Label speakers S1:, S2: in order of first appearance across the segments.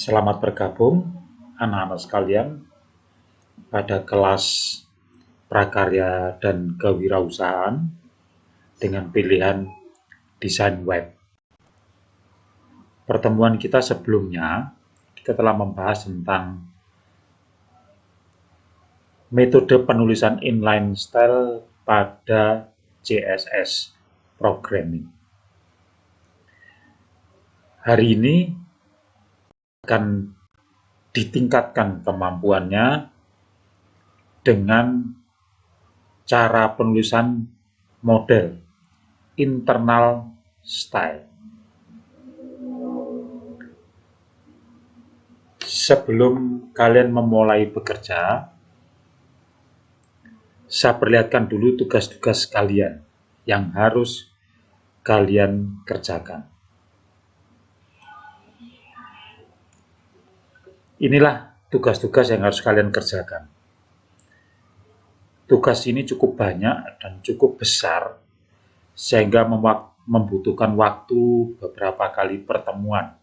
S1: Selamat bergabung anak-anak sekalian pada kelas prakarya dan kewirausahaan dengan pilihan desain web. Pertemuan kita sebelumnya, kita telah membahas tentang metode penulisan inline style pada CSS programming. Hari ini akan ditingkatkan kemampuannya dengan cara penulisan model internal style. Sebelum kalian memulai bekerja, saya perlihatkan dulu tugas-tugas kalian yang harus kalian kerjakan. Inilah tugas-tugas yang harus kalian kerjakan. Tugas ini cukup banyak dan cukup besar, sehingga membutuhkan waktu beberapa kali pertemuan.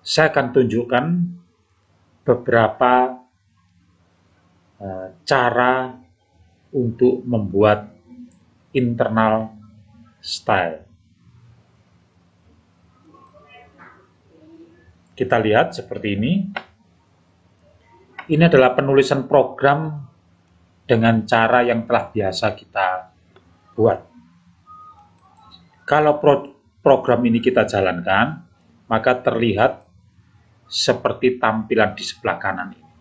S1: Saya akan tunjukkan beberapa cara untuk membuat internal style. Kita lihat seperti ini. Ini adalah penulisan program dengan cara yang telah biasa kita buat. Kalau program ini kita jalankan, maka terlihat seperti tampilan di sebelah kanan ini.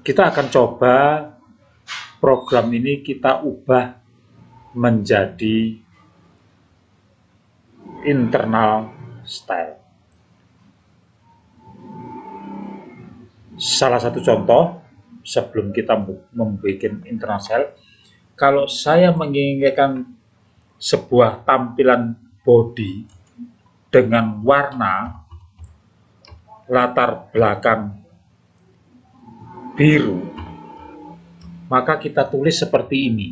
S1: Kita akan coba program ini kita ubah menjadi internal style. Salah satu contoh sebelum kita membuat internal style, kalau saya menginginkan sebuah tampilan body dengan warna latar belakang biru, maka kita tulis seperti ini.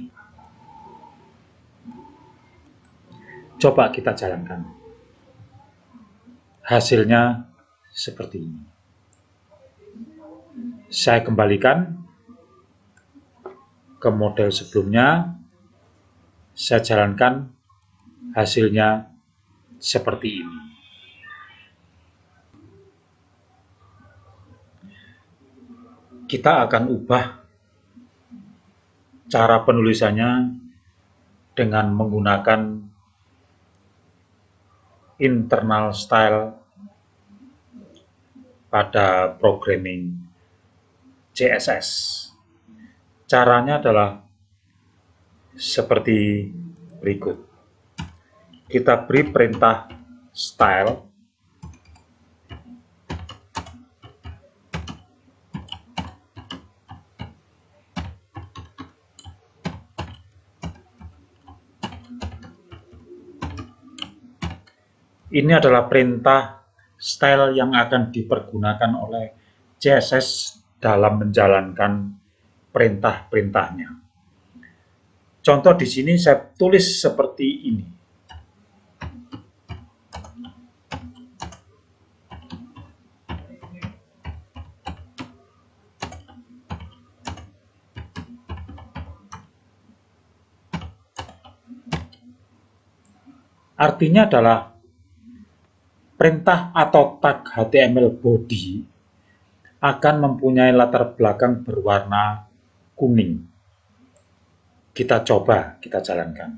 S1: Coba kita jalankan. Hasilnya seperti ini. Saya kembalikan ke model sebelumnya. Saya jalankan, hasilnya seperti ini. Kita akan ubah cara penulisannya dengan menggunakan internal style pada programming CSS. Caranya adalah seperti berikut. Kita beri perintah style. Ini adalah perintah style yang akan dipergunakan oleh CSS dalam menjalankan perintah-perintahnya. Contoh di sini saya tulis seperti ini. Artinya adalah perintah atau tag HTML body akan mempunyai latar belakang berwarna kuning. Kita coba, kita jalankan.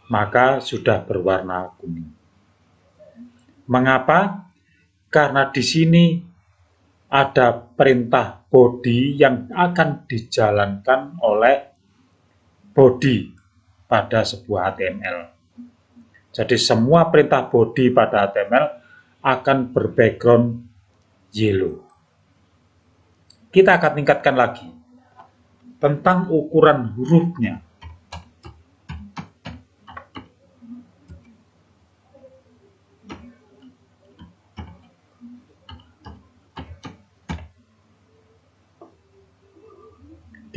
S1: Maka sudah berwarna kuning. Mengapa? Karena di sini ada perintah body yang akan dijalankan oleh body pada sebuah HTML. Jadi semua perintah body pada HTML akan berbackground yellow. Kita akan tingkatkan lagi tentang ukuran hurufnya.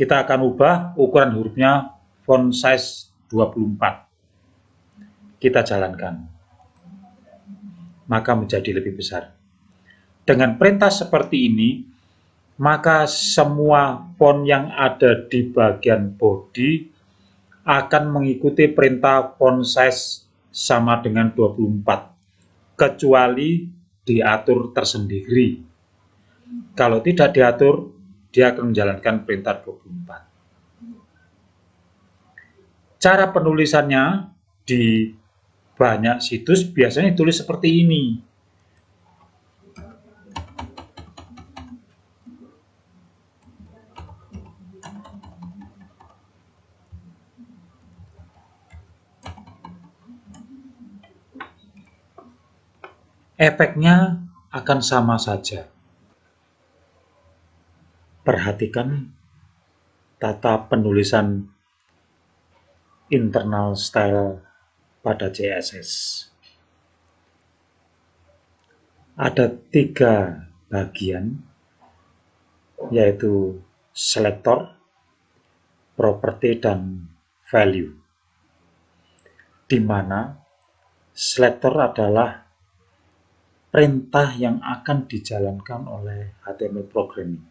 S1: kita akan ubah ukuran hurufnya font size 24. Kita jalankan, maka menjadi lebih besar. Dengan perintah seperti ini, maka semua font yang ada di bagian body akan mengikuti perintah font size sama dengan 24, kecuali diatur tersendiri. Kalau tidak diatur, dia akan menjalankan perintah 24. Cara penulisannya di banyak situs biasanya ditulis seperti ini. Efeknya akan sama saja. Perhatikan tata penulisan internal style pada CSS. Ada 3 bagian, yaitu selector, property, dan value, di mana selector adalah perintah yang akan dijalankan oleh HTML programming.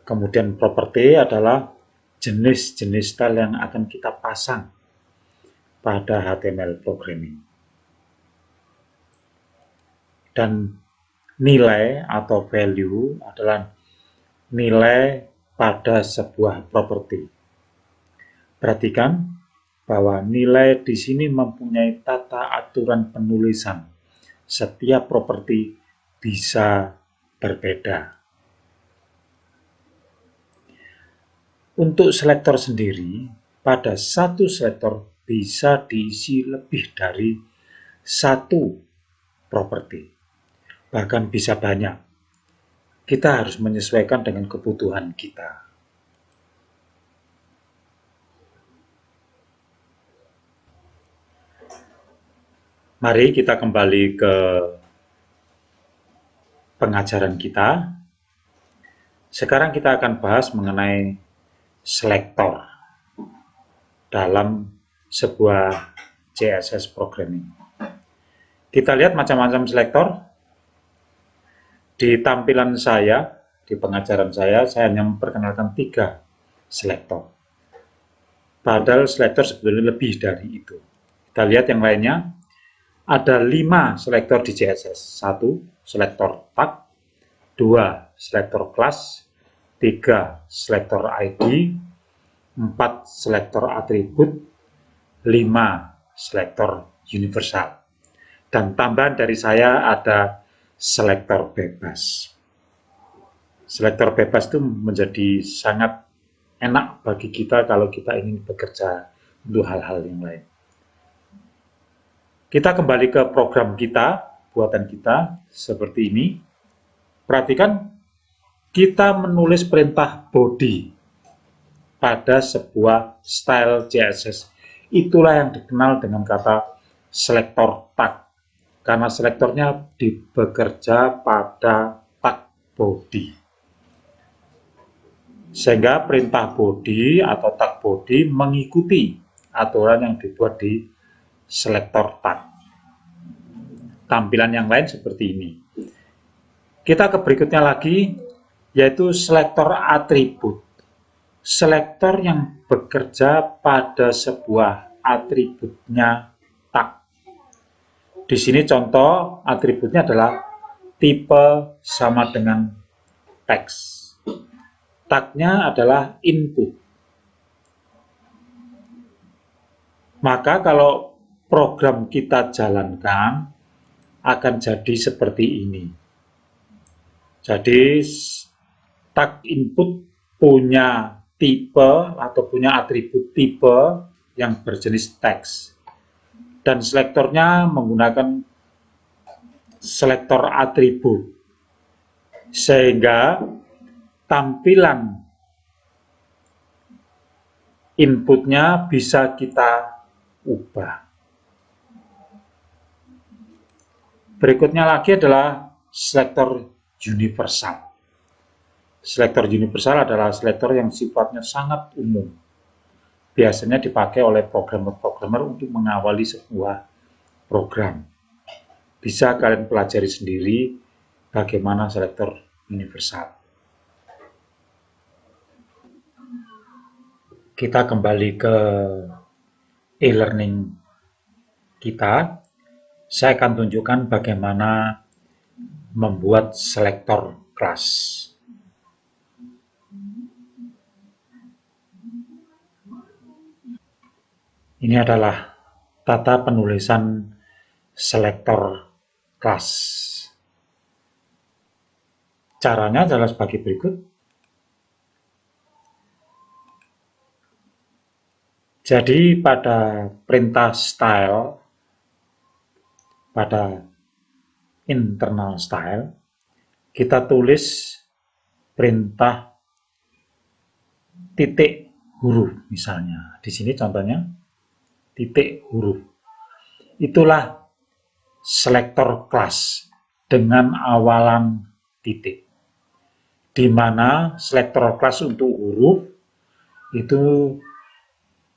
S1: Kemudian property adalah jenis-jenis style yang akan kita pasang pada HTML programming. Dan nilai atau value adalah nilai pada sebuah properti. Perhatikan bahwa nilai di sini mempunyai tata aturan penulisan. Setiap properti bisa berbeda. Untuk selektor sendiri, pada satu selektor bisa diisi lebih dari 1 properti, bahkan bisa banyak. Kita harus menyesuaikan dengan kebutuhan kita. Mari kita kembali ke pengajaran kita. Sekarang kita akan bahas mengenai selektor dalam sebuah CSS programming. Kita lihat macam-macam selektor. Di tampilan saya, di pengajaran saya hanya memperkenalkan 3 selektor. Padahal selektor sebetulnya lebih dari itu. Kita lihat yang lainnya. Ada 5 selektor di CSS. 1 selektor tag, 2 selektor kelas, 3 selektor ID, 4 selektor atribut, 5 selektor universal. Dan tambahan dari saya ada selektor bebas. Selektor bebas itu menjadi sangat enak bagi kita kalau kita ingin bekerja untuk hal-hal yang lain. Kita kembali ke program kita, buatan kita, seperti ini. Perhatikan, kita menulis perintah body pada sebuah style CSS. Itulah yang dikenal dengan kata selektor tag, karena selektornya bekerja pada tag body. Sehingga perintah body atau tag body mengikuti aturan yang dibuat di selektor tag. Tampilan yang lain seperti ini. Kita ke berikutnya lagi, yaitu selektor atribut. Selektor yang bekerja pada sebuah atributnya tag. Di sini contoh atributnya adalah tipe sama dengan teks. Tagnya adalah input. Maka kalau program kita jalankan akan jadi seperti ini. Jadi tag input punya tipe atau punya atribut tipe yang berjenis teks. Dan selektornya menggunakan selektor atribut. Sehingga tampilan inputnya bisa kita ubah. Berikutnya lagi adalah selektor universal. Selektor universal adalah selektor yang sifatnya sangat umum. Biasanya dipakai oleh programmer-programmer untuk mengawali sebuah program. Bisa kalian pelajari sendiri bagaimana selektor universal. Kita kembali ke e-learning kita. Saya akan tunjukkan bagaimana membuat selektor kelas. Ini adalah tata penulisan selektor kelas. Caranya adalah sebagai berikut. Jadi pada perintah style, pada internal style, kita tulis perintah titik huruf misalnya. Di sini contohnya titik huruf. Itulah selektor kelas dengan awalan titik. Di mana selektor kelas untuk huruf itu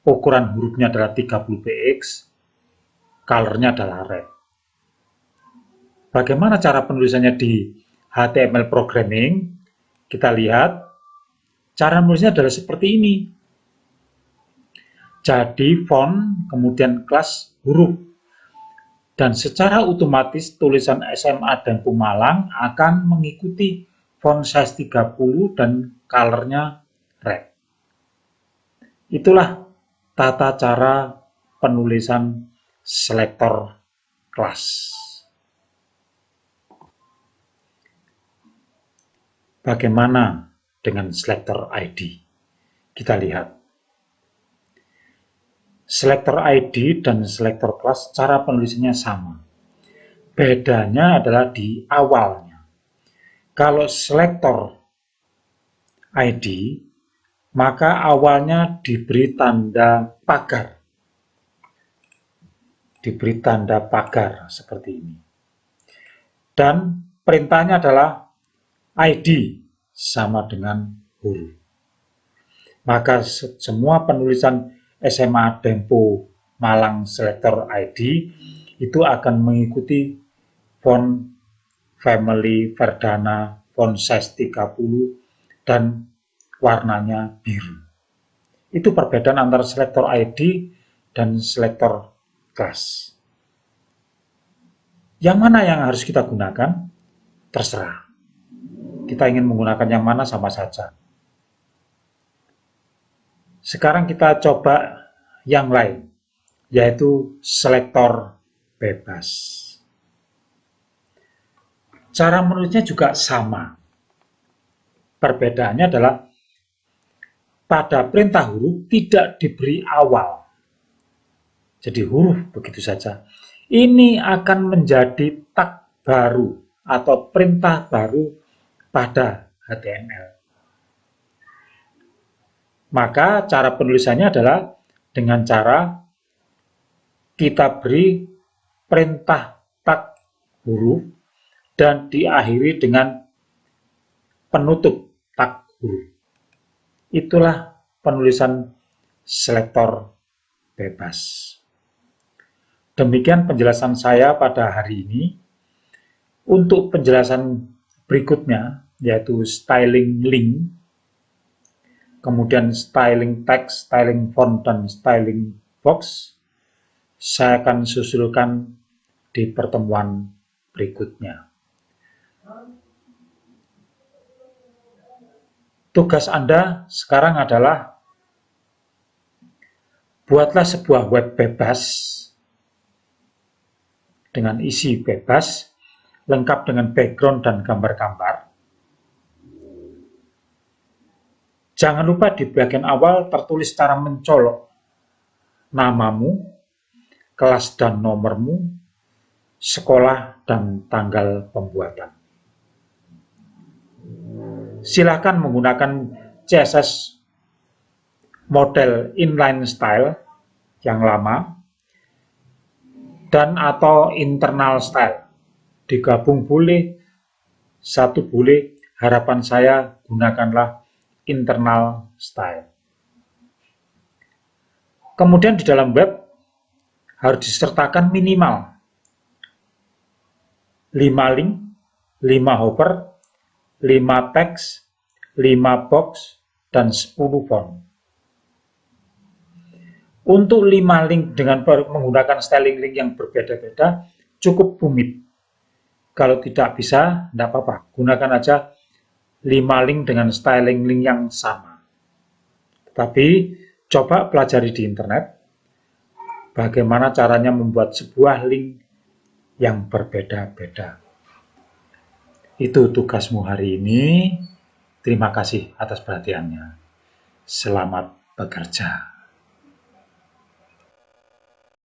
S1: ukuran hurufnya adalah 30 px, colornya adalah red. Bagaimana cara penulisannya di HTML programming? Kita lihat, cara menulisnya adalah seperti ini. Jadi font, kemudian kelas huruf. Dan secara otomatis tulisan SMA dan Pumalang akan mengikuti font size 30 dan colornya red. Itulah tata cara penulisan selektor kelas. Bagaimana dengan selektor ID? Kita lihat. Selektor ID dan selektor kelas cara penulisannya sama. Bedanya adalah di awalnya. Kalau selektor ID, maka awalnya diberi tanda pagar. Diberi tanda pagar seperti ini. Dan perintahnya adalah ID sama dengan huruf. Maka semua penulisan SMA Dempo Malang Selektor ID itu akan mengikuti font family Verdana font size 30 dan warnanya biru. Itu perbedaan antara selektor ID dan selektor kelas. Yang mana yang harus kita gunakan? Terserah. Kita ingin menggunakan yang mana sama saja. Sekarang kita coba yang lain, yaitu selektor bebas. Cara menulisnya juga sama. Perbedaannya adalah pada perintah huruf tidak diberi awal. Jadi huruf begitu saja. Ini akan menjadi tag baru atau perintah baru pada HTML. Maka cara penulisannya adalah dengan cara kita beri perintah tag huruf dan diakhiri dengan penutup tag huruf. Itulah penulisan selektor bebas. Demikian penjelasan saya pada hari ini. Untuk penjelasan berikutnya, yaitu styling link, kemudian styling text, styling font, dan styling box, saya akan susulkan di pertemuan berikutnya. Tugas Anda sekarang adalah buatlah sebuah web bebas dengan isi bebas, lengkap dengan background dan gambar-gambar. Jangan lupa di bagian awal tertulis secara mencolok namamu, kelas dan nomormu, sekolah, dan tanggal pembuatan. Silakan menggunakan CSS model inline style yang lama dan atau internal style. Digabung boleh, satu boleh, harapan saya gunakanlah internal style. Kemudian di dalam web harus disertakan minimal 5 link, 5 hover, 5 teks, 5 box, dan 10 font. Untuk 5 link dengan menggunakan styling link yang berbeda-beda cukup rumit. Kalau tidak bisa, tidak apa-apa. Gunakan aja 5 link dengan styling link yang sama. Tapi coba pelajari di internet bagaimana caranya membuat sebuah link yang berbeda-beda. Itu tugasmu hari ini. Terima kasih atas perhatiannya. Selamat bekerja.